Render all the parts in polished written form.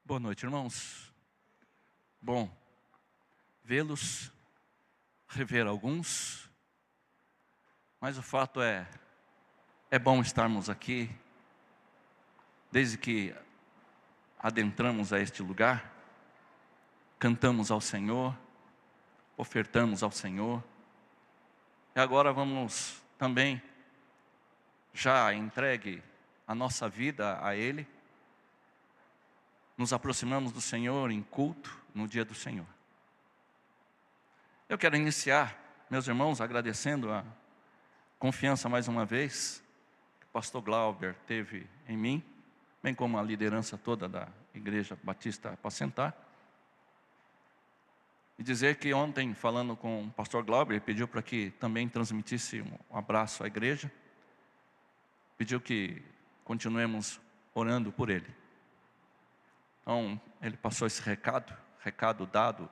Boa noite, irmãos. Bom vê-los, rever alguns, mas o fato é bom estarmos aqui, desde que adentramos a este lugar, cantamos ao Senhor, ofertamos ao Senhor, e agora vamos também, já entregue a nossa vida a Ele, nos aproximamos do Senhor em culto no dia do Senhor. Eu quero iniciar, meus irmãos, agradecendo a confiança mais uma vez que o pastor Glauber teve em mim, bem como a liderança toda da Igreja Batista Apacentar. E dizer que ontem, falando com o pastor Glauber, ele pediu para que também transmitisse um abraço à igreja, pediu que continuemos orando por ele. Então, ele passou esse recado dado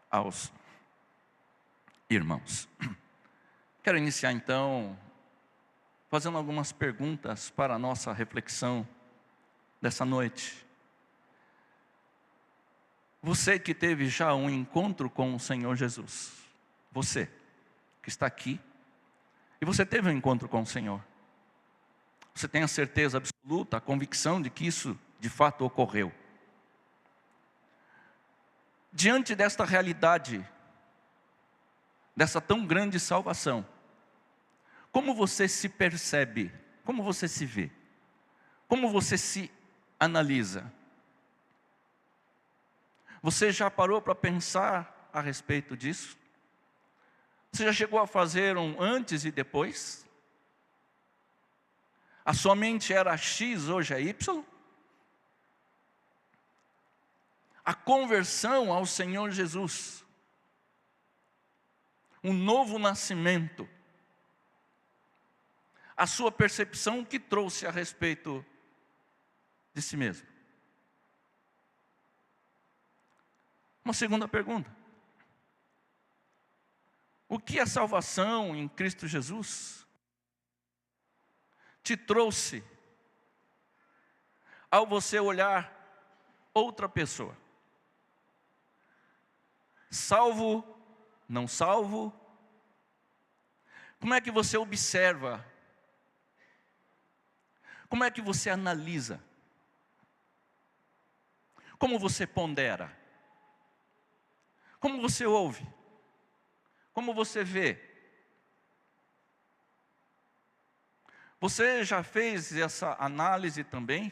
aos irmãos. Quero iniciar então, fazendo algumas perguntas para a nossa reflexão dessa noite. Você que teve já um encontro com o Senhor Jesus, você que está aqui, e você teve um encontro com o Senhor, você tem a certeza absoluta, a convicção de que isso de fato ocorreu. Diante desta realidade, dessa tão grande salvação, como você se percebe? Como você se vê? Como você se analisa? Você já parou para pensar a respeito disso? Você já chegou a fazer um antes e depois? A sua mente era X, hoje é Y? A conversão ao Senhor Jesus, um novo nascimento, a sua percepção que trouxe a respeito de si mesmo. Uma segunda pergunta: o que a salvação em Cristo Jesus te trouxe ao você olhar outra pessoa? Salvo, não salvo? Como é que você observa? Como é que você analisa? Como você pondera? Como você ouve? Como você vê? Você já fez essa análise também?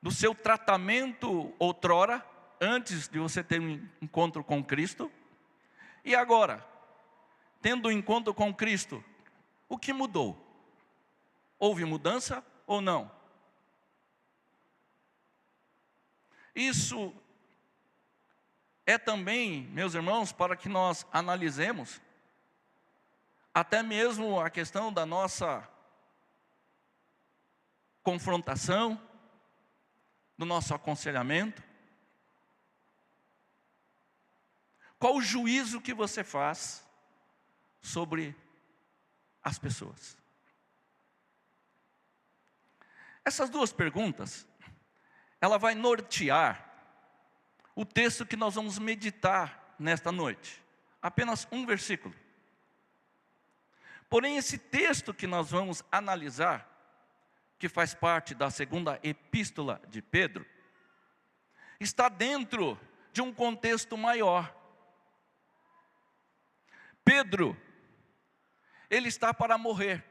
Do seu tratamento outrora, antes de você ter um encontro com Cristo? E agora, tendo um encontro com Cristo, o que mudou? Houve mudança ou não? Isso é também, meus irmãos, para que nós analisemos até mesmo a questão da nossa confrontação, do nosso aconselhamento. Qual o juízo que você faz sobre as pessoas? Essas duas perguntas, ela vai nortear o texto que nós vamos meditar nesta noite. Apenas um versículo. Porém, esse texto que nós vamos analisar, que faz parte da segunda epístola de Pedro, está dentro de um contexto maior. Pedro, ele está para morrer.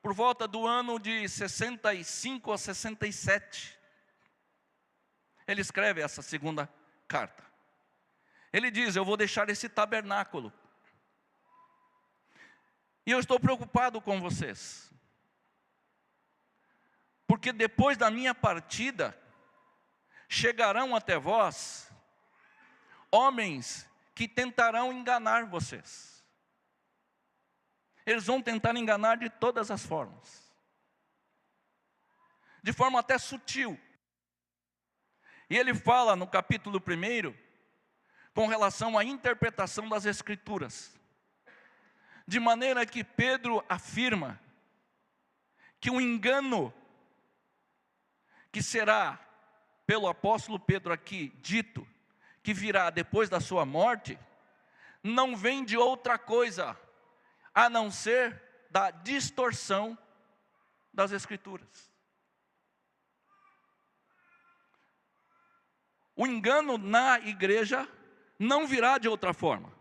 Por volta do ano de 65 a 67, ele escreve essa segunda carta. Ele diz: eu vou deixar esse tabernáculo. E eu estou preocupado com vocês. Porque depois da minha partida, chegarão até vós homens que tentarão enganar vocês. Eles vão tentar enganar de todas as formas. De forma até sutil. E ele fala no capítulo 1, com relação à interpretação das Escrituras. De maneira que Pedro afirma que o engano que será, pelo apóstolo Pedro aqui, dito, que virá depois da sua morte, não vem de outra coisa, a não ser da distorção das Escrituras. O engano na igreja não virá de outra forma.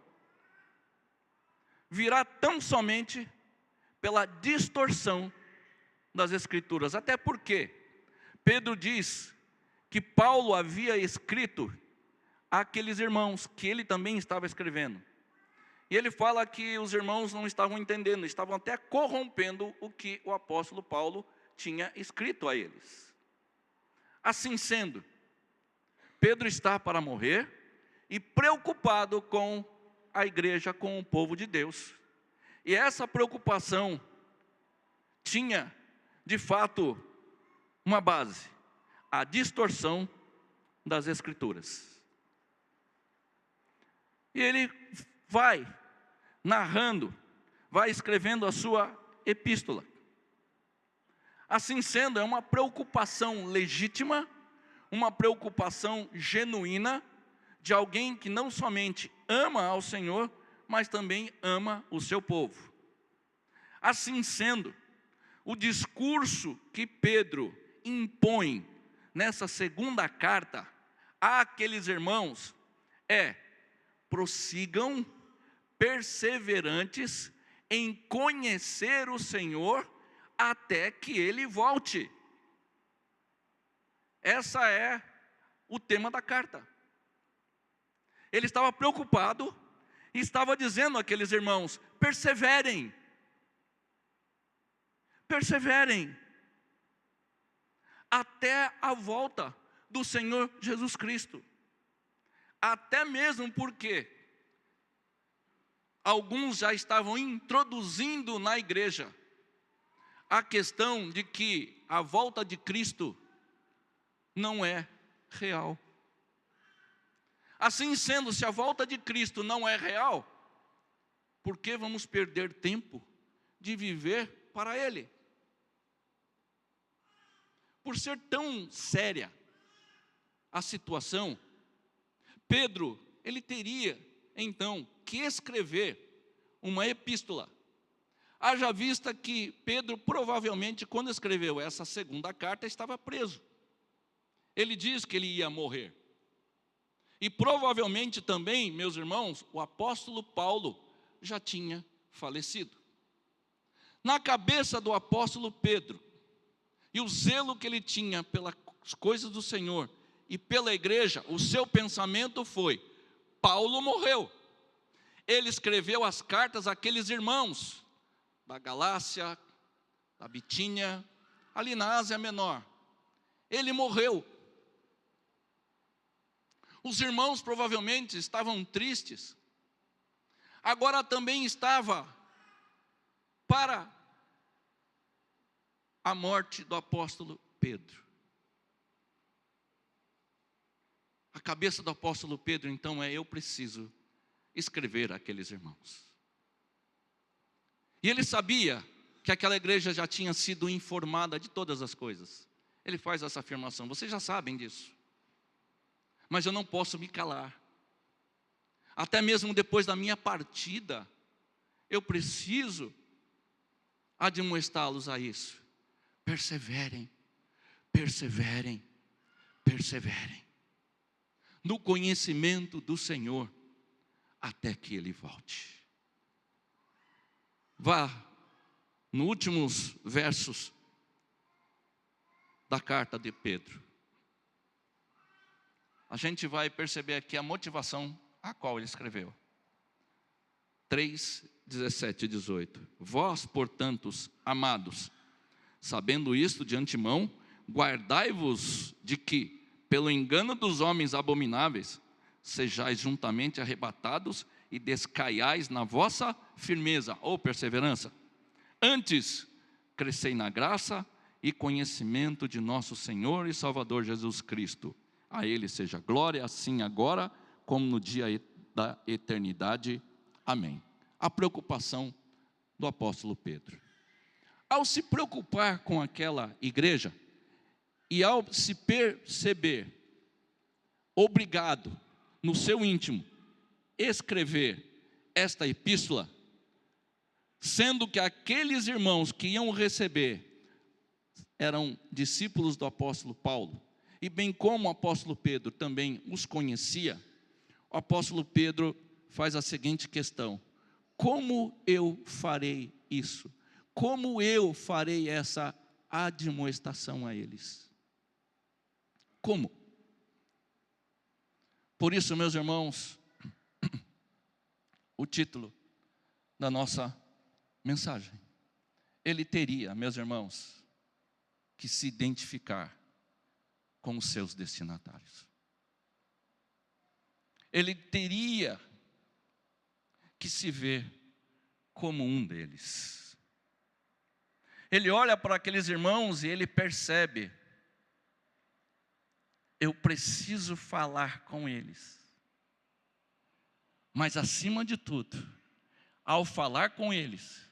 Virá tão somente pela distorção das Escrituras. Até porque Pedro diz que Paulo havia escrito àqueles irmãos, que ele também estava escrevendo. E ele fala que os irmãos não estavam entendendo, estavam até corrompendo o que o apóstolo Paulo tinha escrito a eles. Assim sendo, Pedro está para morrer e preocupado com a igreja, com o povo de Deus. E essa preocupação tinha, de fato, uma base: a distorção das Escrituras. E ele vai narrando, vai escrevendo a sua epístola. Assim sendo, é uma preocupação legítima, uma preocupação genuína de alguém que não somente ama ao Senhor, mas também ama o seu povo. Assim sendo, o discurso que Pedro impõe nessa segunda carta àqueles irmãos é: prossigam perseverantes em conhecer o Senhor até que Ele volte. Essa é o tema da carta. Ele estava preocupado e estava dizendo àqueles irmãos: perseverem. Perseverem até a volta do Senhor Jesus Cristo. Até mesmo porque alguns já estavam introduzindo na igreja a questão de que a volta de Cristo não é real. Assim sendo, se a volta de Cristo não é real, por que vamos perder tempo de viver para Ele? Por ser tão séria a situação, Pedro, ele teria então que escrever uma epístola. Haja vista que Pedro provavelmente, quando escreveu essa segunda carta, estava preso. Ele diz que ele ia morrer. E provavelmente também, meus irmãos, o apóstolo Paulo já tinha falecido. Na cabeça do apóstolo Pedro, e o zelo que ele tinha pelas coisas do Senhor e pela igreja, o seu pensamento foi: Paulo morreu. Ele escreveu as cartas àqueles irmãos da Galácia, da Bitínia, ali na Ásia Menor. Ele morreu. Os irmãos provavelmente estavam tristes. Agora também estava para a morte do apóstolo Pedro. A cabeça do apóstolo Pedro então é: eu preciso escrever àqueles irmãos. E ele sabia que aquela igreja já tinha sido informada de todas as coisas. Ele faz essa afirmação: vocês já sabem disso, mas eu não posso me calar. Até mesmo depois da minha partida, eu preciso admoestá-los a isso. Perseverem, perseverem, perseverem no conhecimento do Senhor até que Ele volte. Vá nos últimos versos da carta de Pedro. A gente vai perceber aqui a motivação a qual ele escreveu. 3, 17 e 18. Vós, portanto, amados, sabendo isto de antemão, guardai-vos de que, pelo engano dos homens abomináveis, sejais juntamente arrebatados e descaiais na vossa firmeza ou perseverança. Antes, crescei na graça e conhecimento de nosso Senhor e Salvador Jesus Cristo. A Ele seja glória, assim agora, como no dia da eternidade. Amém. A preocupação do apóstolo Pedro. Ao se preocupar com aquela igreja, E ao se perceber obrigado, no seu íntimo, escrever esta epístola, sendo que aqueles irmãos que iam receber eram discípulos do apóstolo Paulo, e bem como o apóstolo Pedro também os conhecia, o apóstolo Pedro faz a seguinte questão: como eu farei isso? Como eu farei essa admoestação a eles? Como? Por isso, meus irmãos, o título da nossa mensagem, ele teria, meus irmãos, que se identificar com os seus destinatários. Ele teria que se ver como um deles. Ele olha para aqueles irmãos e ele percebe: eu preciso falar com eles. Mas acima de tudo, ao falar com eles,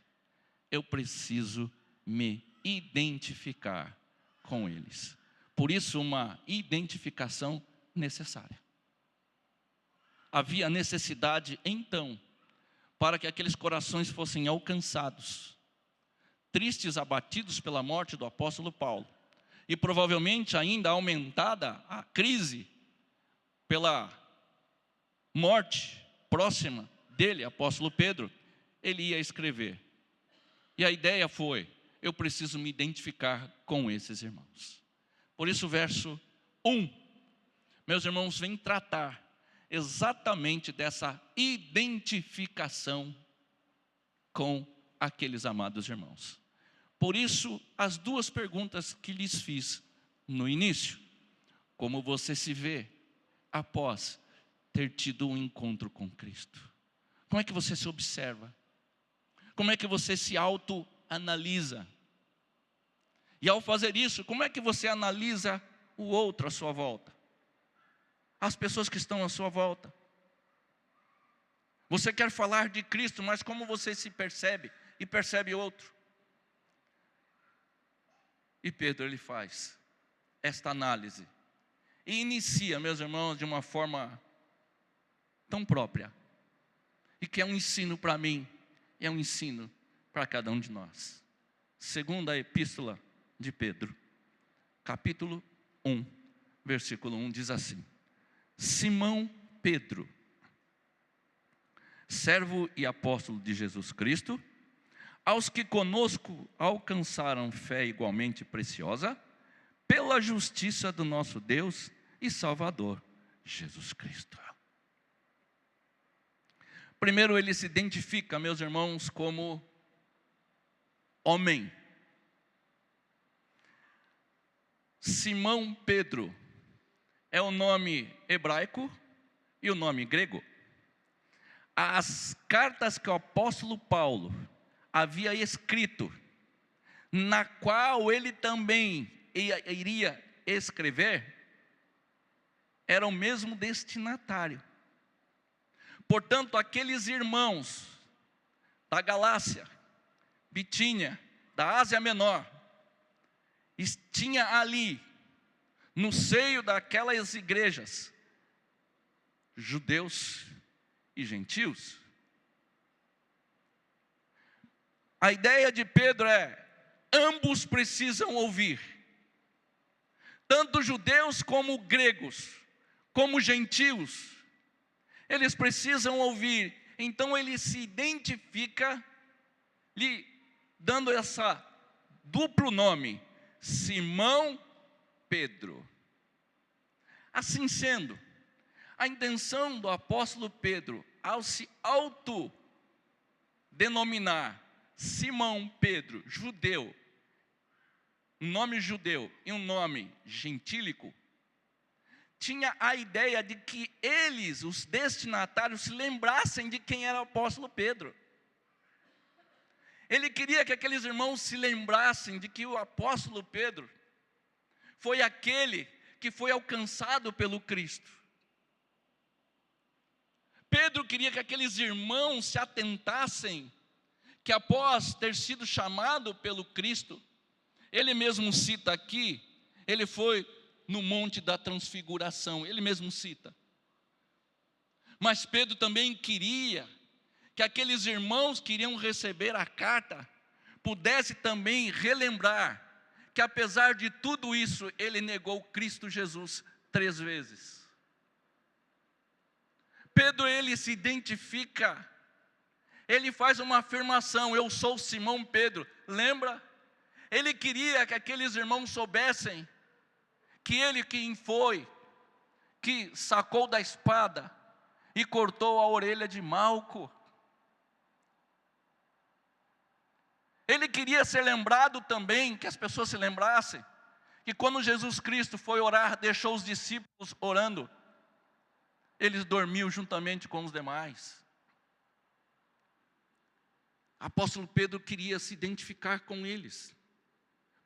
eu preciso me identificar com eles. Por isso, uma identificação necessária. Havia necessidade, então, para que aqueles corações fossem alcançados, tristes, abatidos pela morte do apóstolo Paulo, e provavelmente ainda aumentada a crise pela morte próxima dele, apóstolo Pedro, ele ia escrever. E a ideia foi: eu preciso me identificar com esses irmãos. Por isso o verso 1, meus irmãos, vem tratar exatamente dessa identificação com aqueles amados irmãos. Por isso, as duas perguntas que lhes fiz no início: como você se vê após ter tido um encontro com Cristo? Como é que você se observa? Como é que você se autoanalisa? E ao fazer isso, como é que você analisa o outro à sua volta? As pessoas que estão à sua volta. Você quer falar de Cristo, mas como você se percebe e percebe outro? E Pedro, ele faz esta análise e inicia, meus irmãos, de uma forma tão própria, e que é um ensino para mim, é um ensino para cada um de nós. Segunda epístola de Pedro, capítulo 1, versículo 1, diz assim: Simão Pedro, servo e apóstolo de Jesus Cristo, aos que conosco alcançaram fé igualmente preciosa, pela justiça do nosso Deus e Salvador, Jesus Cristo. Primeiro ele se identifica, meus irmãos, como homem. Simão Pedro é o nome hebraico e o nome grego. As cartas que o apóstolo Paulo havia escrito, na qual ele também iria escrever, era o mesmo destinatário. Portanto, aqueles irmãos da Galácia, Bitínia, da Ásia Menor, tinha ali, no seio daquelas igrejas, judeus e gentios. A ideia de Pedro é: ambos precisam ouvir, tanto judeus como gregos, como gentios, eles precisam ouvir. Então ele se identifica, lhe dando essa duplo nome, Simão Pedro. Assim sendo, a intenção do apóstolo Pedro, ao se autodenominar Simão Pedro, judeu, um nome judeu e um nome gentílico, tinha a ideia de que eles, os destinatários, se lembrassem de quem era o apóstolo Pedro. Ele queria que aqueles irmãos se lembrassem de que o apóstolo Pedro foi aquele que foi alcançado pelo Cristo. Pedro queria que aqueles irmãos se atentassem que após ter sido chamado pelo Cristo, ele mesmo cita aqui, Ele foi no Monte da Transfiguração, ele mesmo cita. Mas Pedro também queria que aqueles irmãos que iriam receber a carta pudessem também relembrar que apesar de tudo isso, ele negou Cristo Jesus 3 vezes. Pedro, ele se identifica, ele faz uma afirmação: eu sou Simão Pedro. Lembra? Ele queria que aqueles irmãos soubessem que ele quem foi, que sacou da espada e cortou a orelha de Malco. Ele queria ser lembrado também, que as pessoas se lembrassem, que quando Jesus Cristo foi orar, deixou os discípulos orando, eles dormiam juntamente com os demais. Apóstolo Pedro queria se identificar com eles,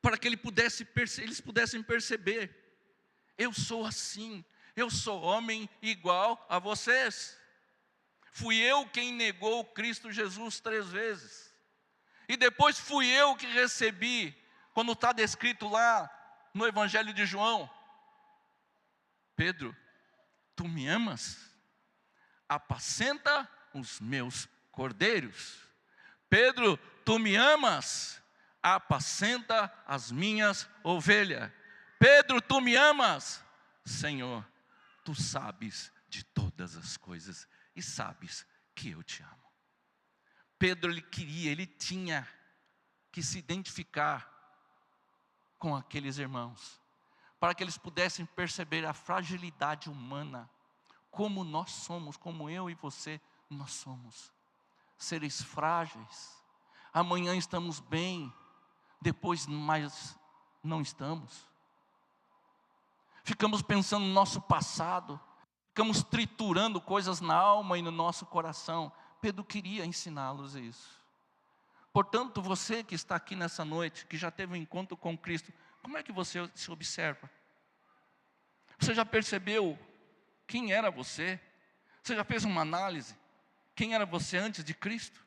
para que eles pudessem perceber: eu sou assim, eu sou homem igual a vocês. Fui eu quem negou Cristo Jesus 3 vezes. E depois fui eu que recebi, quando está descrito lá no Evangelho de João: Pedro, tu me amas? Apacenta os meus cordeiros. Pedro, tu me amas? Apacenta as minhas ovelhas. Pedro, tu me amas? Senhor, tu sabes de todas as coisas e sabes que eu te amo. Pedro, ele tinha que se identificar com aqueles irmãos, para que eles pudessem perceber a fragilidade humana, como nós somos, como eu e você, nós somos seres frágeis. Amanhã estamos bem, depois mais não estamos. Ficamos pensando no nosso passado, ficamos triturando coisas na alma e no nosso coração. Pedro queria ensiná-los isso. Portanto, você que está aqui nessa noite, que já teve um encontro com Cristo, como é que você se observa? Você já percebeu quem era você? Você já fez uma análise? Quem era você antes de Cristo?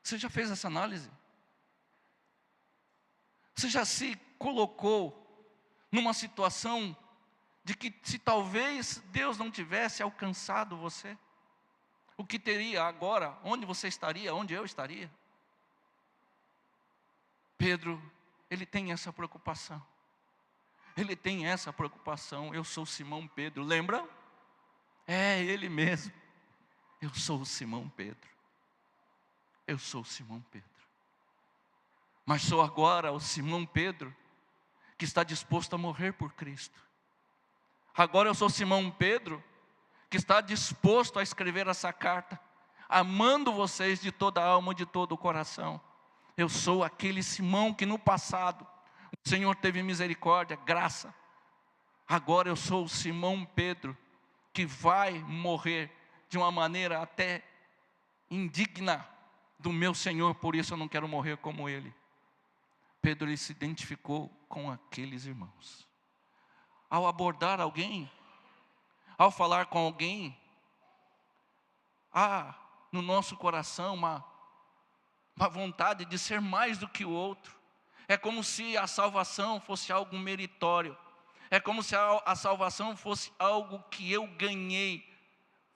Você já fez essa análise? Você já se colocou numa situação de que, se talvez Deus não tivesse alcançado você, o que teria agora? Onde você estaria? Onde eu estaria? Pedro, ele tem essa preocupação. Ele tem essa preocupação. Eu sou Simão Pedro, lembra? É ele mesmo. Eu sou o Simão Pedro. Eu sou o Simão Pedro. Mas sou agora o Simão Pedro que está disposto a morrer por Cristo. Agora eu sou Simão Pedro que está disposto a escrever essa carta, amando vocês de toda a alma e de todo o coração. Eu sou aquele Simão que no passado o Senhor teve misericórdia, graça. Agora eu sou o Simão Pedro que vai morrer de uma maneira até indigna do meu Senhor, por isso eu não quero morrer como ele. Pedro, ele se identificou com aqueles irmãos. Ao abordar alguém, ao falar com alguém, há no nosso coração uma vontade de ser mais do que o outro. É como se a salvação fosse algo meritório. É como se a salvação fosse algo que eu ganhei,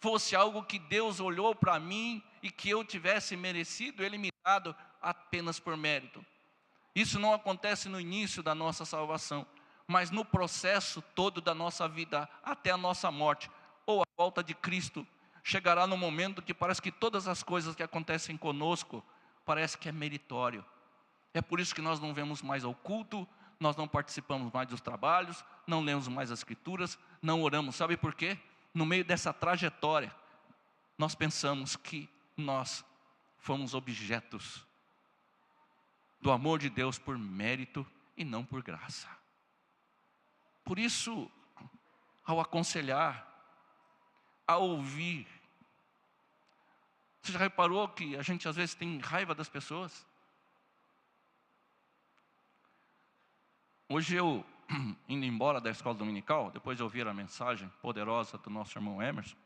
fosse algo que Deus olhou para mim e que eu tivesse merecido, Ele me dado apenas por mérito. Isso não acontece no início da nossa salvação, mas no processo todo da nossa vida, até a nossa morte, ou a volta de Cristo, chegará no momento que parece que todas as coisas que acontecem conosco, parece que é meritório. É por isso que nós não vemos mais ao culto, nós não participamos mais dos trabalhos, não lemos mais as escrituras, não oramos. Sabe por quê? No meio dessa trajetória, nós pensamos que nós fomos objetos do amor de Deus por mérito e não por graça. Por isso, ao aconselhar, ao ouvir, você já reparou que a gente às vezes tem raiva das pessoas? Hoje eu, indo embora da escola dominical, depois de ouvir a mensagem poderosa do nosso irmão Emerson,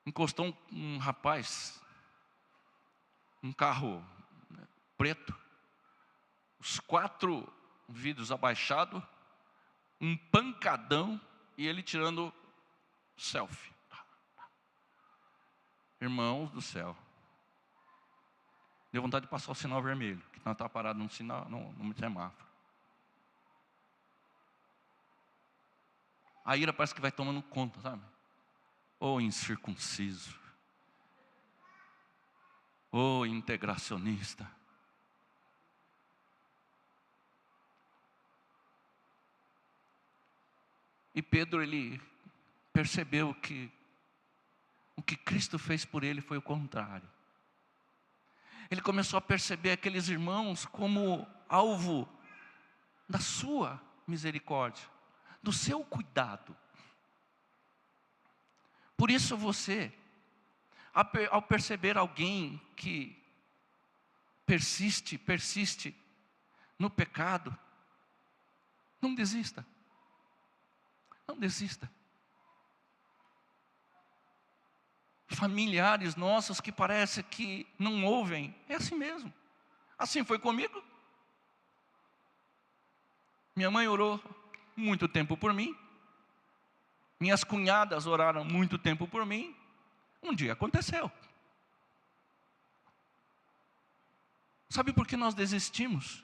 encostou um rapaz, um carro preto, os 4 vidros abaixados, um pancadão e ele tirando selfie. Irmãos do céu. Deu vontade de passar o sinal vermelho, que nós estávamos parados num sinal, num semáforo. A ira parece que vai tomando conta, sabe? Ô incircunciso. Ô integracionista. E Pedro, ele percebeu que o que Cristo fez por ele foi o contrário. Ele começou a perceber aqueles irmãos como alvo da sua misericórdia, do seu cuidado. Por isso você, ao perceber alguém que persiste no pecado, não desista. Não desista. Familiares nossos que parece que não ouvem, é assim mesmo. Assim foi comigo. Minha mãe orou muito tempo por mim. Minhas cunhadas oraram muito tempo por mim. Um dia aconteceu. Sabe por que nós desistimos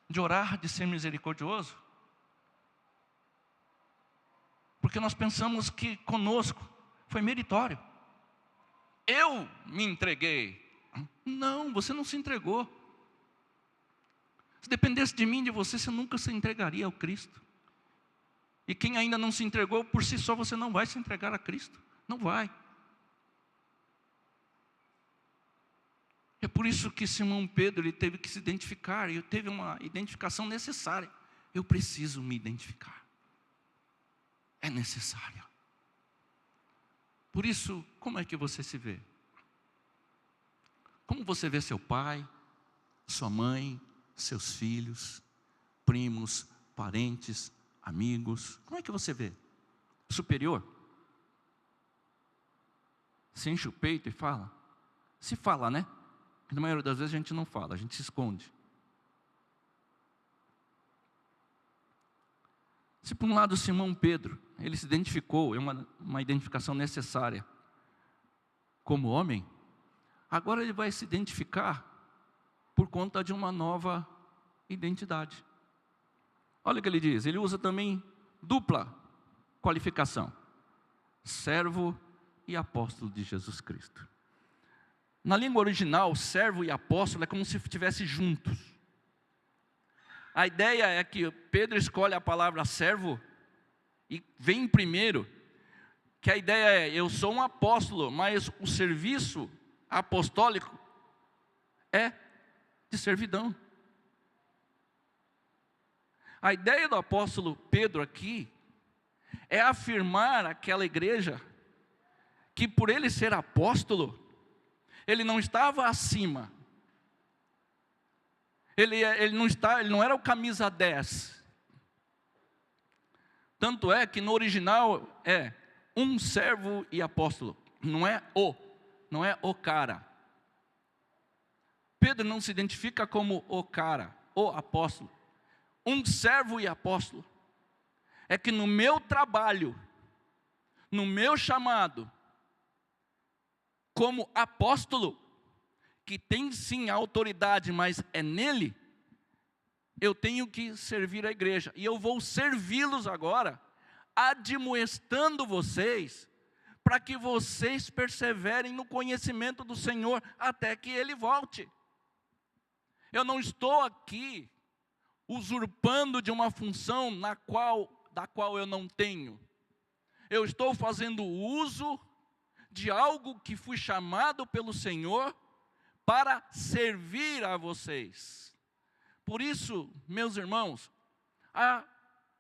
de orar, de ser misericordioso? Porque nós pensamos que conosco foi meritório. Eu me entreguei. Não, você não se entregou. Se dependesse de mim, de você, você nunca se entregaria ao Cristo. E quem ainda não se entregou, por si só você não vai se entregar a Cristo. Não vai. É por isso que Simão Pedro, ele teve que se identificar. E teve uma identificação necessária. Eu preciso me identificar. É necessário. Por isso, como é que você se vê? Como você vê seu pai, sua mãe, seus filhos, primos, parentes, amigos? Como é que você vê? Superior? Se enche o peito e fala? Se fala, né? Na maioria das vezes a gente não fala, a gente se esconde. Se por um lado Simão Pedro, ele se identificou, é uma identificação necessária como homem, agora ele vai se identificar por conta de uma nova identidade. Olha o que ele diz, ele usa também dupla qualificação, servo e apóstolo de Jesus Cristo. Na língua original, servo e apóstolo é como se estivessem juntos. A ideia é que Pedro escolhe a palavra servo e vem primeiro, que a ideia é, eu sou um apóstolo, mas o serviço apostólico é de servidão. A ideia do apóstolo Pedro aqui é afirmar àquela igreja que por ele ser apóstolo, ele não estava acima. Ele não era o camisa 10. Tanto é que no original é um servo e apóstolo. Não é o cara. Pedro não se identifica como o cara, o apóstolo. Um servo e apóstolo. É que no meu trabalho, no meu chamado, como apóstolo, que tem sim a autoridade, mas é nele, eu tenho que servir a igreja. E eu vou servi-los agora, admoestando vocês, para que vocês perseverem no conhecimento do Senhor, até que Ele volte. Eu não estou aqui usurpando de uma função da qual eu não tenho. Eu estou fazendo uso de algo que fui chamado pelo Senhor, para servir a vocês. Por isso, meus irmãos, a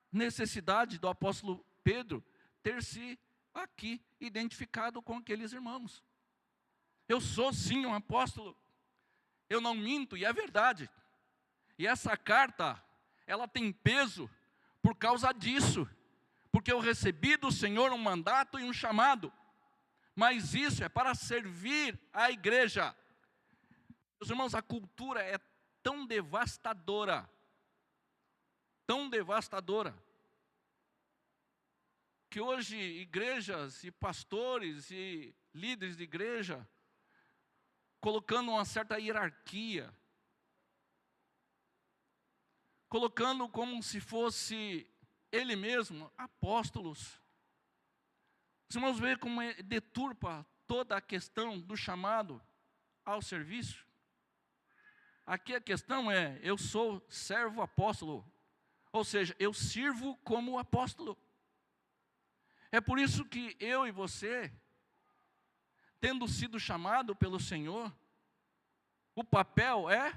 necessidade do apóstolo Pedro ter se aqui identificado com aqueles irmãos. Eu sou sim um apóstolo, eu não minto, e é verdade. E essa carta, ela tem peso por causa disso, porque eu recebi do Senhor um mandato e um chamado, mas isso é para servir a igreja. Meus irmãos, a cultura é tão devastadora tão devastadora, que hoje igrejas e pastores e líderes de igreja, colocando uma certa hierarquia, colocando como se fosse ele mesmo, apóstolos. Os irmãos veem como deturpa toda a questão do chamado ao serviço. Aqui a questão é, eu sou servo apóstolo, ou seja, eu sirvo como apóstolo. É por isso que eu e você, tendo sido chamado pelo Senhor, o papel é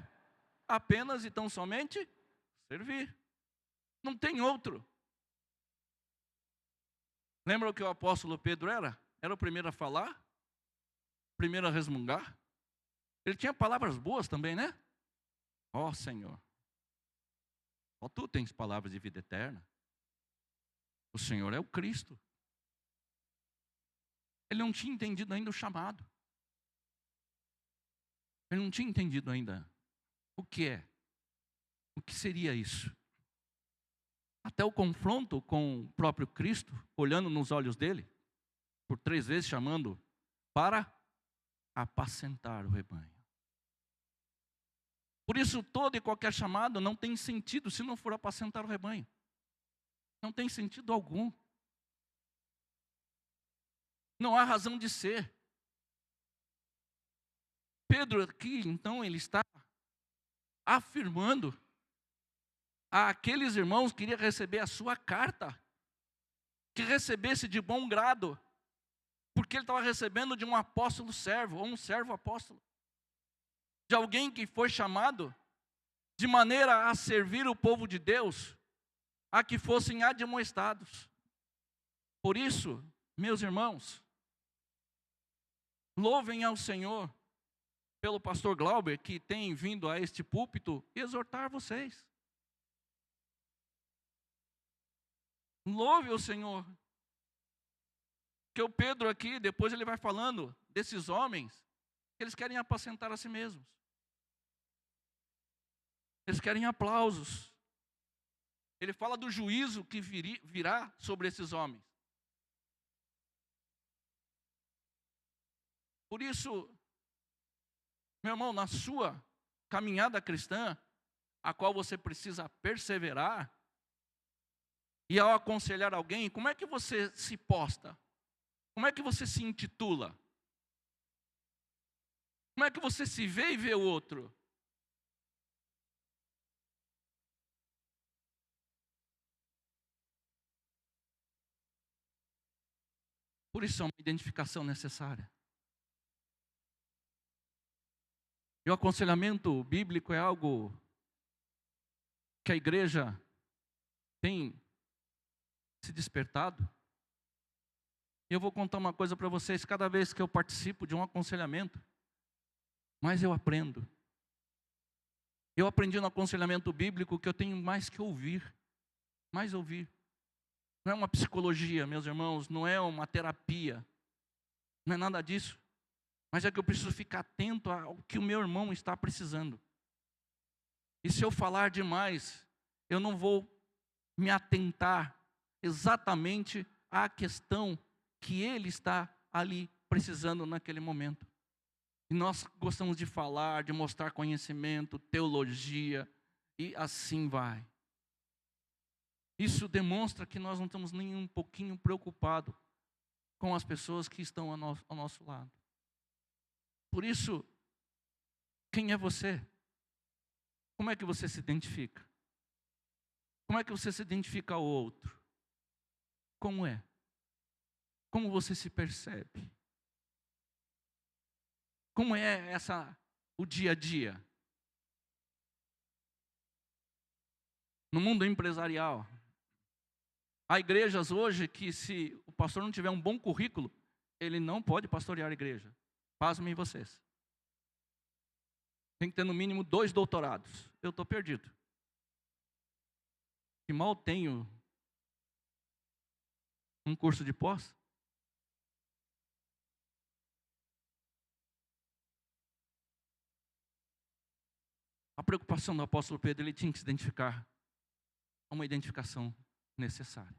apenas e tão somente servir. Não tem outro. Lembra o que o apóstolo Pedro era? Era o primeiro a falar, primeiro a resmungar. Ele tinha palavras boas também, né? Ó Senhor, ó tu tens palavras de vida eterna. O Senhor é o Cristo. Ele não tinha entendido ainda o chamado. Ele não tinha entendido ainda o que é, o que seria isso. Até o confronto com o próprio Cristo, olhando nos olhos dele, por 3 vezes chamando para apacentar o rebanho. Por isso, todo e qualquer chamado não tem sentido se não for apacentar o rebanho. Não tem sentido algum. Não há razão de ser. Pedro aqui, então, ele está afirmando àqueles irmãos que queriam receber a sua carta, que recebesse de bom grado, porque ele estava recebendo de um apóstolo servo, ou um servo apóstolo, de alguém que foi chamado de maneira a servir o povo de Deus, a que fossem admoestados. Por isso, meus irmãos, louvem ao Senhor pelo pastor Glauber, que tem vindo a este púlpito exortar vocês. Louve o Senhor. Que o Pedro aqui, depois ele vai falando desses homens, eles querem apacentar a si mesmos. Eles querem aplausos. Ele fala do juízo que virá sobre esses homens. Por isso, meu irmão, na sua caminhada cristã, a qual você precisa perseverar, e ao aconselhar alguém, como é que você se posta? Como é que você se intitula? Como é que você se vê e vê o outro? Por isso é uma identificação necessária. E o aconselhamento bíblico é algo que a igreja tem se despertado. E eu vou contar uma coisa para vocês, cada vez que eu participo de um aconselhamento, mais eu aprendo. Eu aprendi no aconselhamento bíblico que eu tenho mais que ouvir, mais ouvir. Não é uma psicologia, meus irmãos, não é uma terapia, não é nada disso. Mas é que eu preciso ficar atento ao que o meu irmão está precisando. E se eu falar demais, eu não vou me atentar exatamente à questão que ele está ali precisando naquele momento. E nós gostamos de falar, de mostrar conhecimento, teologia, e assim vai. Isso demonstra que nós não estamos nem um pouquinho preocupados com as pessoas que estão ao nosso lado. Por isso, quem é você? Como é que você se identifica? Como é que você se identifica ao outro? Como é? Como você se percebe? Como é o dia a dia? No mundo empresarial, há igrejas hoje que, se o pastor não tiver um bom currículo, ele não pode pastorear a igreja. Pasmem vocês. Tem que ter no mínimo 2 doutorados. Eu estou perdido. E mal tenho um curso de pós. A preocupação do apóstolo Pedro, ele tinha que se identificar a uma identificação necessária.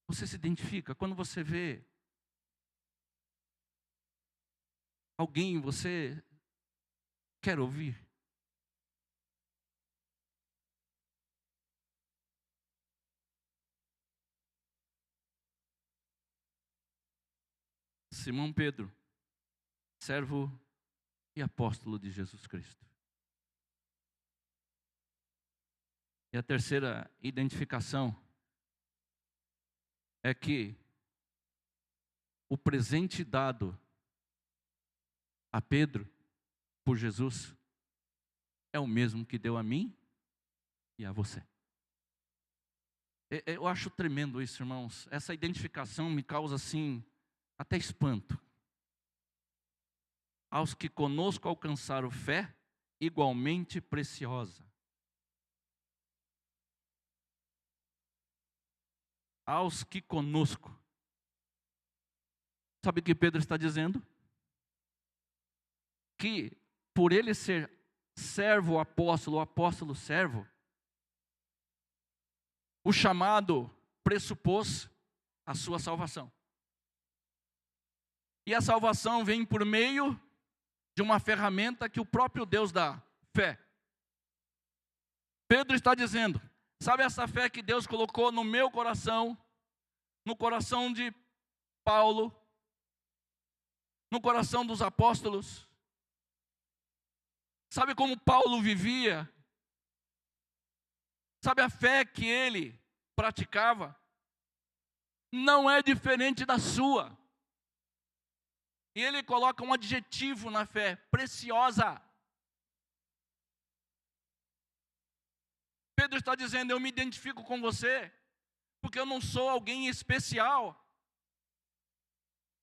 Você se identifica quando você vê alguém, você quer ouvir? Simão Pedro, servo e apóstolo de Jesus Cristo. E a terceira identificação é que o presente dado a Pedro por Jesus é o mesmo que deu a mim e a você. Eu acho tremendo isso, irmãos. Essa identificação me causa assim até espanto. Aos que conosco alcançaram fé igualmente preciosa. Aos que conosco. Sabe o que Pedro está dizendo? Que por ele ser servo apóstolo, apóstolo servo, o chamado pressupôs a sua salvação. E a salvação vem por meio de uma ferramenta que o próprio Deus dá, fé. Pedro está dizendo, sabe essa fé que Deus colocou no meu coração, no coração de Paulo, no coração dos apóstolos? Sabe como Paulo vivia? Sabe a fé que ele praticava? Não é diferente da sua. E ele coloca um adjetivo na fé, preciosa. Pedro está dizendo, eu me identifico com você, porque eu não sou alguém especial.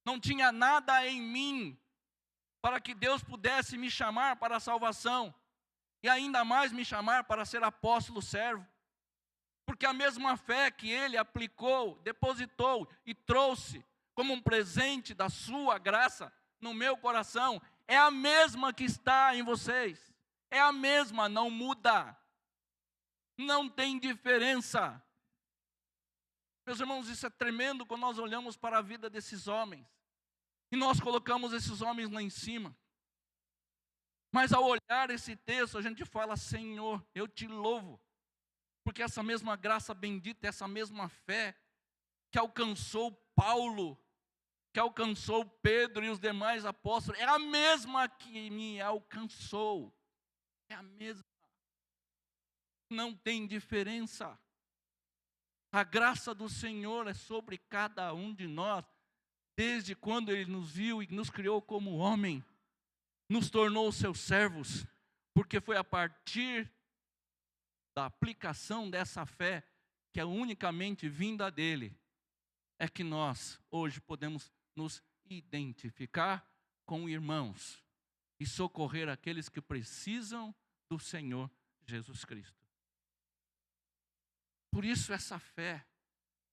Não tinha nada em mim para que Deus pudesse me chamar para a salvação, e ainda mais me chamar para ser apóstolo servo. Porque a mesma fé que ele aplicou, depositou e trouxe como um presente da sua graça no meu coração, é a mesma que está em vocês. É a mesma, não muda. Não tem diferença. Meus irmãos, isso é tremendo quando nós olhamos para a vida desses homens. E nós colocamos esses homens lá em cima. Mas ao olhar esse texto, a gente fala, Senhor, eu te louvo. Porque essa mesma graça bendita, essa mesma fé que alcançou Paulo, que alcançou Pedro e os demais apóstolos, é a mesma que me alcançou. É a mesma. Não tem diferença. A graça do Senhor é sobre cada um de nós, desde quando Ele nos viu e nos criou como homem, nos tornou seus servos, porque foi a partir da aplicação dessa fé, que é unicamente vinda dEle, é que nós hoje podemos nos identificar com irmãos e socorrer aqueles que precisam do Senhor Jesus Cristo. Por isso essa fé,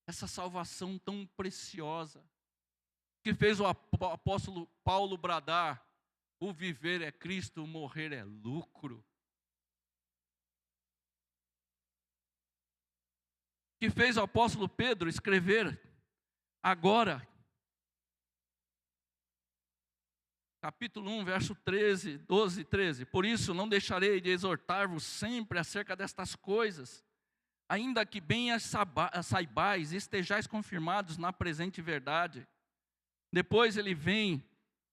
essa salvação tão preciosa, que fez o apóstolo Paulo bradar, o viver é Cristo, o morrer é lucro. Que fez o apóstolo Pedro escrever agora, capítulo 1, verso 13, 12 e 13. Por isso não deixarei de exortar-vos sempre acerca destas coisas, ainda que bem as saibais, estejais confirmados na presente verdade. Depois ele vem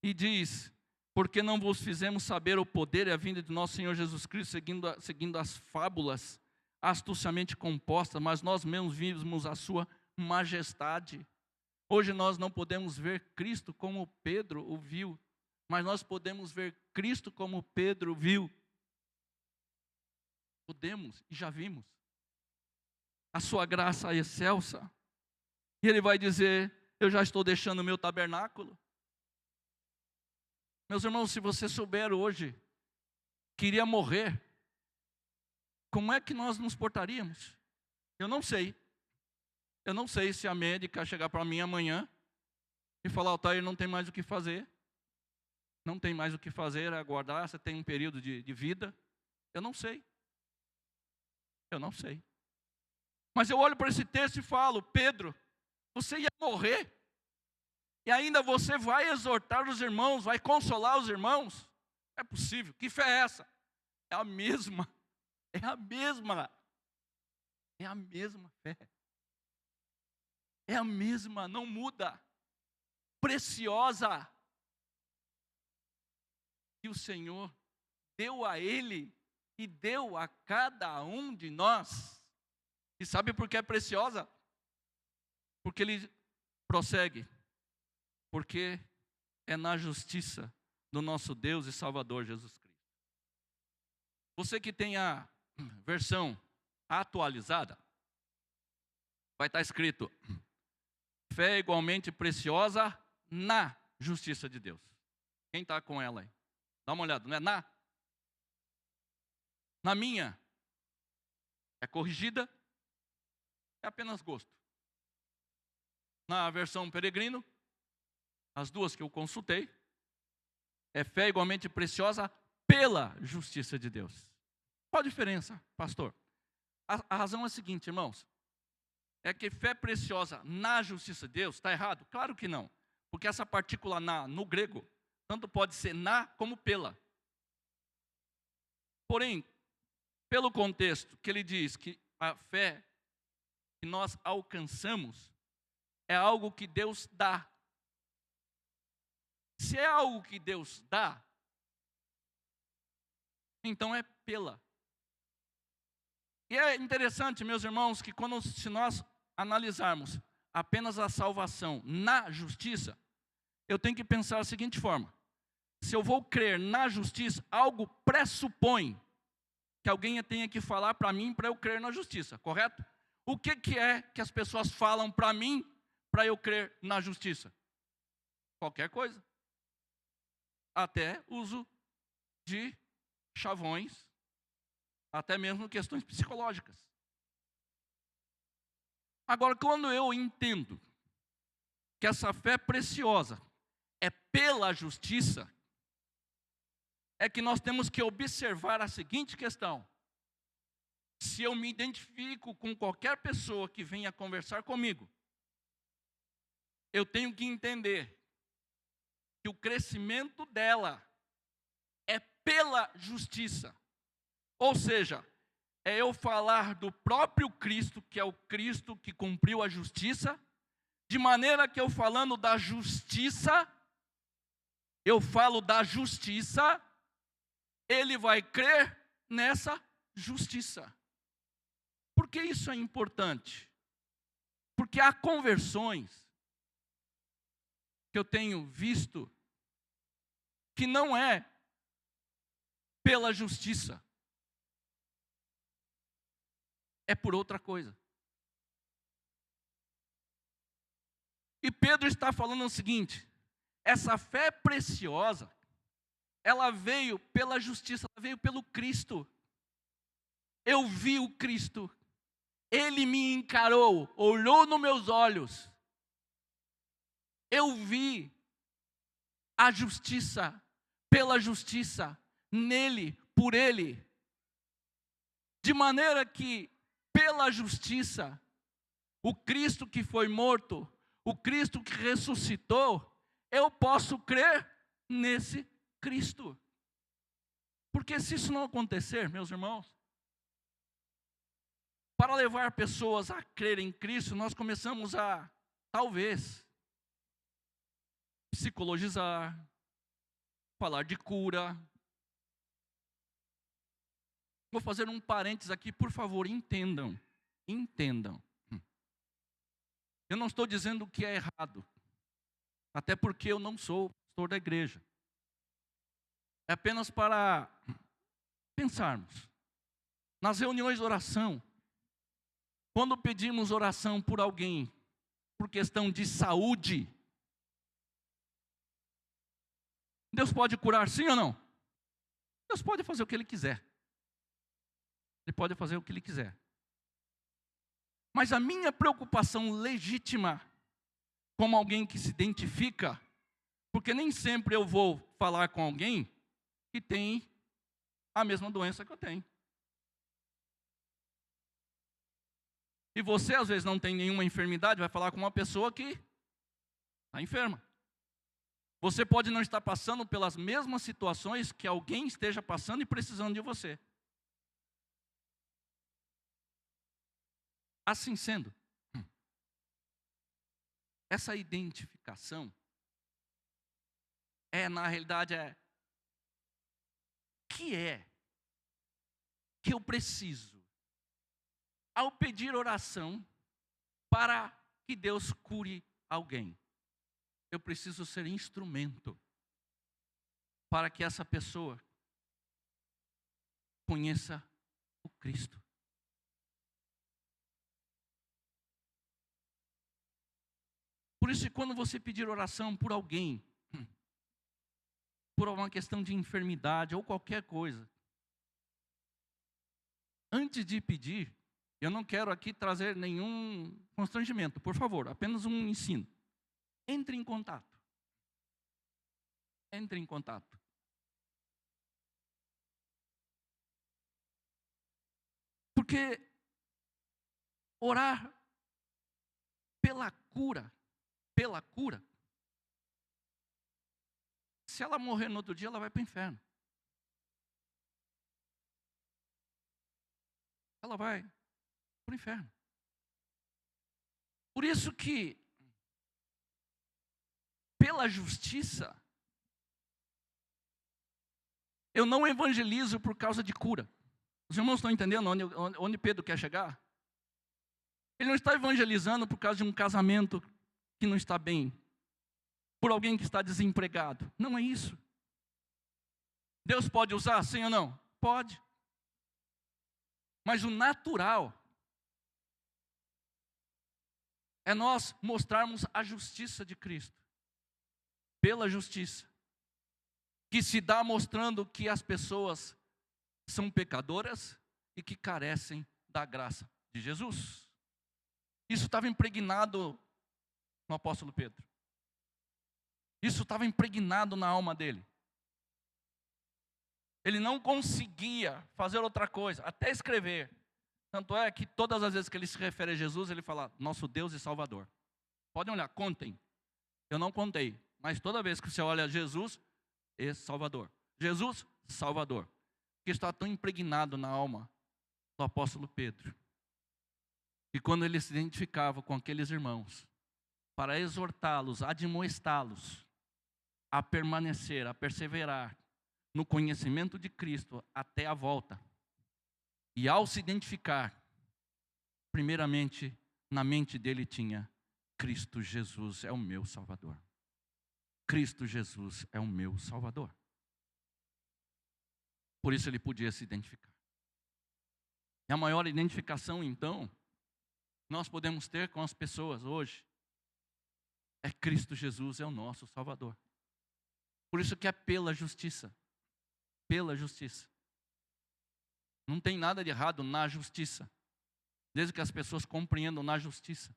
e diz, porque não vos fizemos saber o poder e a vinda de nosso Senhor Jesus Cristo, seguindo as fábulas astuciamente compostas, mas nós mesmos vimos a sua majestade. Hoje nós não podemos ver Cristo como Pedro o viu, mas nós podemos ver Cristo como Pedro viu. Podemos e já vimos. A sua graça é excelsa. E ele vai dizer, eu já estou deixando o meu tabernáculo. Meus irmãos, se você souber hoje que iria morrer, como é que nós nos portaríamos? Eu não sei. Eu não sei se a médica chegar para mim amanhã e falar, Altair, não tem mais o que fazer. Não tem mais o que fazer, é aguardar, você tem um período de vida. Eu não sei. Eu não sei. Mas eu olho para esse texto e falo: Pedro, você ia morrer, e ainda você vai exortar os irmãos, vai consolar os irmãos? É possível. Que fé é essa? É a mesma. É a mesma. É a mesma fé. É a mesma, não muda. Preciosa. Que o Senhor deu a ele e deu a cada um de nós. E sabe por que é preciosa? Porque ele prossegue. Porque é na justiça do nosso Deus e Salvador Jesus Cristo. Você que tem a versão atualizada, vai estar escrito: fé é igualmente preciosa na justiça de Deus. Quem está com ela aí? Dá uma olhada, não é na? Na minha, é corrigida, é apenas gosto. Na versão peregrino, as duas que eu consultei, é fé igualmente preciosa pela justiça de Deus. Qual a diferença, pastor? A razão é a seguinte, irmãos. É que fé preciosa na justiça de Deus, está errado? Claro que não. Porque essa partícula na, no grego, tanto pode ser na como pela. Porém, pelo contexto que ele diz que a fé que nós alcançamos é algo que Deus dá. Se é algo que Deus dá, então é pela. E é interessante, meus irmãos, que se nós analisarmos apenas a salvação na justiça, eu tenho que pensar da seguinte forma: se eu vou crer na justiça, algo pressupõe que alguém tenha que falar para mim para eu crer na justiça, correto? O que é que as pessoas falam para mim para eu crer na justiça? Qualquer coisa. Até uso de chavões, até mesmo questões psicológicas. Agora, quando eu entendo que essa fé preciosa é pela justiça, é que nós temos que observar a seguinte questão: se eu me identifico com qualquer pessoa que venha conversar comigo, eu tenho que entender que o crescimento dela é pela justiça. Ou seja, é eu falar do próprio Cristo, que é o Cristo que cumpriu a justiça, de maneira que eu falando da justiça, eu falo da justiça, ele vai crer nessa justiça. Por que isso é importante? Porque há conversões que eu tenho visto que não é pela justiça, é por outra coisa. E Pedro está falando o seguinte: essa fé preciosa, ela veio pela justiça, ela veio pelo Cristo. Eu vi o Cristo, ele me encarou, olhou nos meus olhos. Eu vi a justiça, pela justiça, nele, por ele. De maneira que, pela justiça, o Cristo que foi morto, o Cristo que ressuscitou, eu posso crer nesse Cristo. Porque se isso não acontecer, meus irmãos, para levar pessoas a crerem em Cristo, nós começamos a, talvez, psicologizar, falar de cura. Vou fazer um parênteses aqui, por favor, entendam. Eu não estou dizendo que é errado, até porque eu não sou pastor da igreja. É apenas para pensarmos. Nas reuniões de oração, quando pedimos oração por alguém, por questão de saúde, Deus pode curar sim ou não? Deus pode fazer o que Ele quiser. Ele pode fazer o que Ele quiser. Mas a minha preocupação legítima, como alguém que se identifica, porque nem sempre eu vou falar com alguém que tem a mesma doença que eu tenho. E você, às vezes, não tem nenhuma enfermidade, vai falar com uma pessoa que está enferma. Você pode não estar passando pelas mesmas situações que alguém esteja passando e precisando de você. Assim sendo, essa identificação na realidade, que eu preciso, ao pedir oração para que Deus cure alguém. Eu preciso ser instrumento para que essa pessoa conheça o Cristo. Por isso, quando você pedir oração por alguém, por uma questão de enfermidade ou qualquer coisa, antes de pedir, eu não quero aqui trazer nenhum constrangimento, por favor, apenas um ensino. Entre em contato. Entre em contato. Porque orar pela cura, se ela morrer no outro dia, ela vai para o inferno. Ela vai para o inferno. Por isso que, pela justiça, eu não evangelizo por causa de cura. Os irmãos estão entendendo onde Pedro quer chegar? Ele não está evangelizando por causa de um casamento que não está bem, por alguém que está desempregado. Não é isso. Deus pode usar, sim ou não? Pode. Mas o natural é nós mostrarmos a justiça de Cristo. Pela justiça. Que se dá mostrando que as pessoas são pecadoras e que carecem da graça de Jesus. Isso estava impregnado no apóstolo Pedro. Isso estava impregnado na alma dele. Ele não conseguia fazer outra coisa, até escrever. Tanto é que todas as vezes que ele se refere a Jesus, ele fala, nosso Deus e Salvador. Podem olhar, contem. Eu não contei, mas toda vez que você olha Jesus e Salvador. Jesus, Salvador. Que está tão impregnado na alma do apóstolo Pedro. E quando ele se identificava com aqueles irmãos, para exortá-los, admoestá-los, a permanecer, a perseverar no conhecimento de Cristo até a volta. E ao se identificar, primeiramente, na mente dele tinha, Cristo Jesus é o meu Salvador. Cristo Jesus é o meu Salvador. Por isso ele podia se identificar. E a maior identificação, então, nós podemos ter com as pessoas hoje, é Cristo Jesus é o nosso Salvador. Por isso que é pela justiça. Pela justiça. Não tem nada de errado na justiça. Desde que as pessoas compreendam na justiça.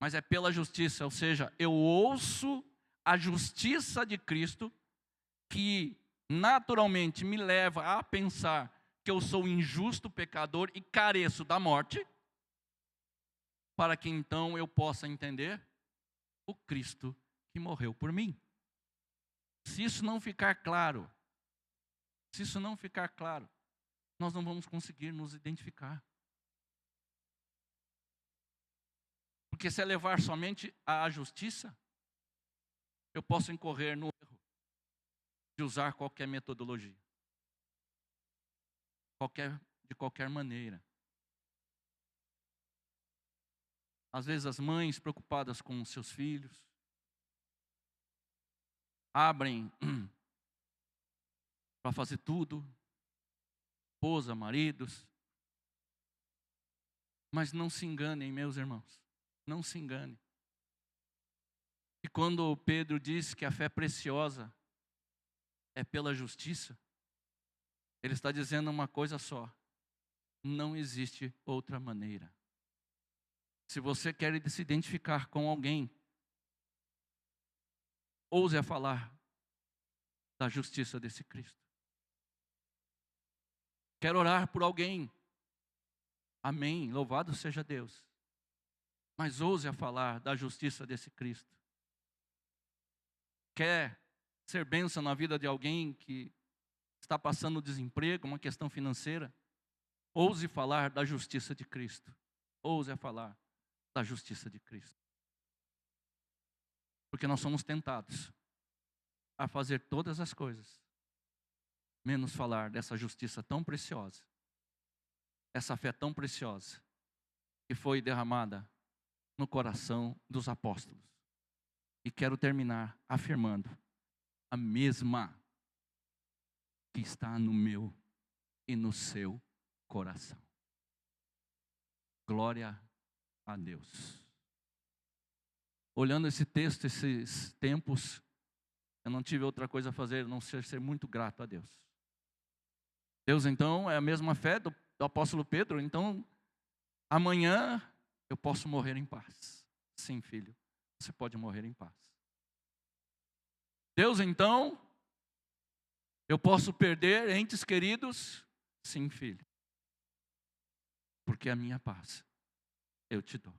Mas é pela justiça, ou seja, eu ouço a justiça de Cristo que naturalmente me leva a pensar que eu sou injusto, pecador e careço da morte, para que então eu possa entender o Cristo que morreu por mim. Se isso não ficar claro, nós não vamos conseguir nos identificar. Porque se é levar somente à justiça, eu posso incorrer no erro de usar qualquer metodologia. De qualquer maneira. Às vezes as mães preocupadas com os seus filhos, abrem para fazer tudo, esposa, maridos. Mas não se enganem, meus irmãos, não se enganem. E quando Pedro diz que a fé preciosa é pela justiça, ele está dizendo uma coisa só: não existe outra maneira. Se você quer se identificar com alguém, ouse a falar da justiça desse Cristo. Quer orar por alguém? Amém, louvado seja Deus. mas ouse a falar da justiça desse Cristo. Quer ser bênção na vida de alguém que está passando desemprego, uma questão financeira? Ouse falar da justiça de Cristo. Ouse a falar da justiça de Cristo. Porque nós somos tentados a fazer todas as coisas, menos falar dessa justiça tão preciosa, essa fé tão preciosa, que foi derramada no coração dos apóstolos. E quero terminar afirmando: a mesma que está no meu e no seu coração. Glória a Deus. Olhando esse texto, esses tempos, eu não tive outra coisa a fazer, a não ser muito grato a Deus. Deus, então, é a mesma fé do apóstolo Pedro. Então, amanhã eu posso morrer em paz. Sim, filho, você pode morrer em paz. Deus, então, eu posso perder entes queridos? Sim, filho. Porque a minha paz eu te dou.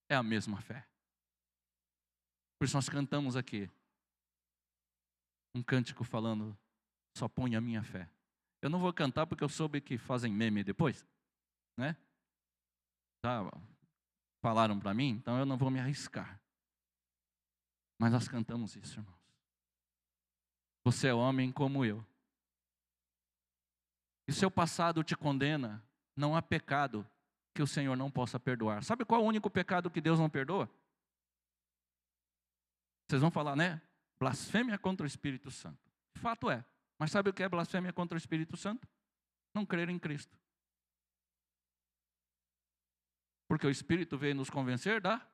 É a mesma fé. Por isso nós cantamos aqui um cântico falando: só põe a minha fé. Eu não vou cantar porque eu soube que fazem meme depois, né? Já falaram para mim, então eu não vou me arriscar. Mas nós cantamos isso, irmãos. Você é homem como eu. E seu passado te condena, não há pecado que o Senhor não possa perdoar. Sabe qual é o único pecado que Deus não perdoa? Vocês vão falar, né? Blasfêmia contra o Espírito Santo. De fato é. Mas sabe o que é blasfêmia contra o Espírito Santo? Não crer em Cristo. Porque o Espírito veio nos convencer da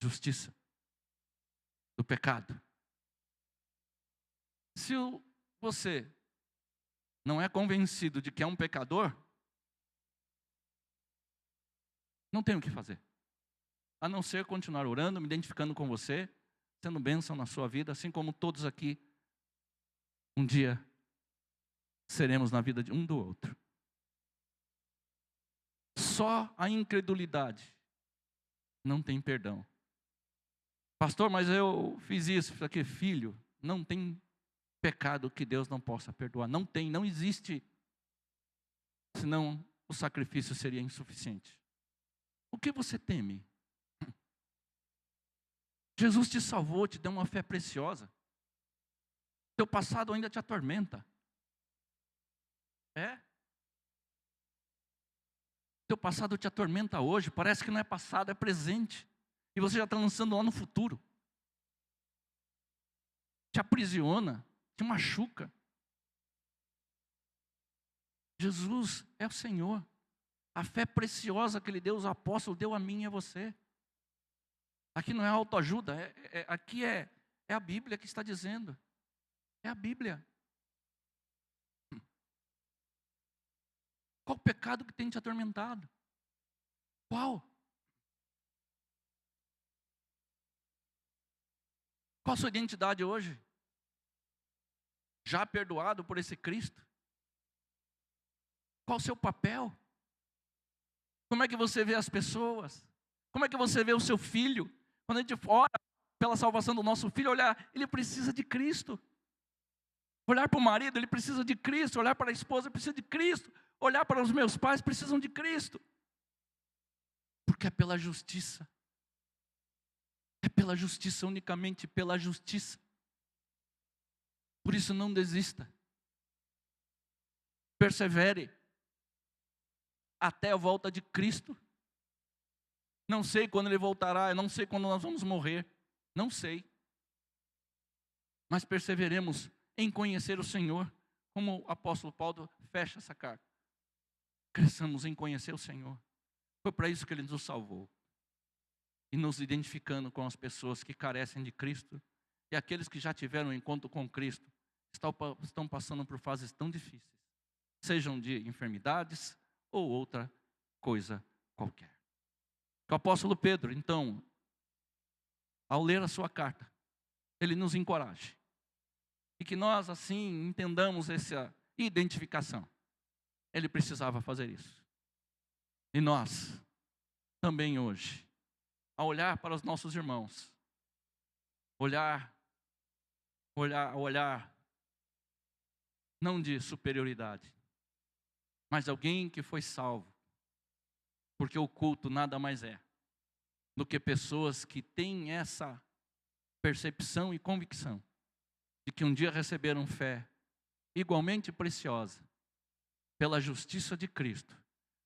justiça, do pecado. Se você não é convencido de que é um pecador, não tem o que fazer. A não ser continuar orando, me identificando com você, sendo bênção na sua vida, assim como todos aqui, um dia, seremos na vida de um do outro. Só a incredulidade não tem perdão. Pastor, mas eu fiz isso, fiz aquilo. Filho, não tem pecado que Deus não possa perdoar. Não tem, não existe. Senão o sacrifício seria insuficiente. O que você teme? Jesus te salvou, te deu uma fé preciosa. Teu passado ainda te atormenta. É? Teu passado te atormenta hoje, parece que não é passado, é presente. E você já está lançando lá no futuro. Te aprisiona, te machuca. Jesus é o Senhor. A fé preciosa que Ele deu aos apóstolos, deu a mim e a você. Aqui não é autoajuda, aqui é a Bíblia que está dizendo. É a Bíblia. Qual o pecado que tem te atormentado? Qual? Qual a sua identidade hoje? Já perdoado por esse Cristo? Qual o seu papel? Como é que você vê as pessoas? Como é que você vê o seu filho? Quando a gente ora pela salvação do nosso filho, olhar, ele precisa de Cristo. Olhar para o marido, ele precisa de Cristo. Olhar para a esposa, ele precisa de Cristo. Olhar para os meus pais, precisam de Cristo. Porque é pela justiça. É pela justiça, unicamente pela justiça. Por isso não desista. Persevere até a volta de Cristo. Não sei quando Ele voltará, eu não sei quando nós vamos morrer. Não sei. Mas perseveremos em conhecer o Senhor. Como o apóstolo Paulo fecha essa carta. Cresçamos em conhecer o Senhor. Foi para isso que Ele nos salvou. E nos identificando com as pessoas que carecem de Cristo. E aqueles que já tiveram um encontro com Cristo. Estão passando por fases tão difíceis. Sejam de enfermidades ou outra coisa qualquer. O apóstolo Pedro, então, ao ler a sua carta, ele nos encoraja. E que nós, assim, entendamos essa identificação. Ele precisava fazer isso. E nós, também hoje, a olhar para os nossos irmãos, olhar não de superioridade, mas alguém que foi salvo, porque o culto nada mais é do que pessoas que têm essa percepção e convicção de que um dia receberam fé igualmente preciosa pela justiça de Cristo,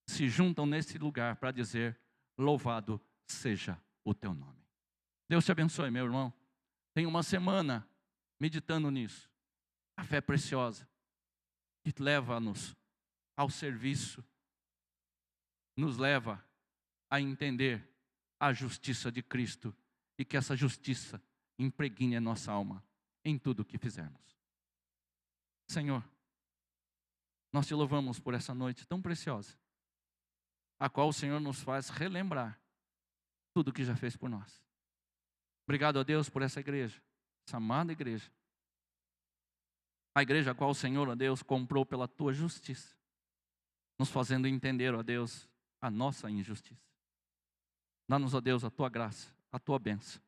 se juntam nesse lugar para dizer: louvado seja o teu nome. Deus te abençoe, meu irmão. Tem uma semana meditando nisso. A fé preciosa que leva-nos ao serviço, nos leva a entender a justiça de Cristo e que essa justiça impregne a nossa alma em tudo o que fizermos. Senhor, nós te louvamos por essa noite tão preciosa, a qual o Senhor nos faz relembrar tudo o que já fez por nós. Obrigado a Deus por essa igreja, essa amada igreja. A igreja a qual o Senhor, ó Deus, comprou pela tua justiça, nos fazendo entender, ó Deus, a nossa injustiça. Dá-nos, ó Deus, a tua graça, a tua bênção,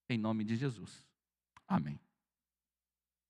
em nome de Jesus. Amém.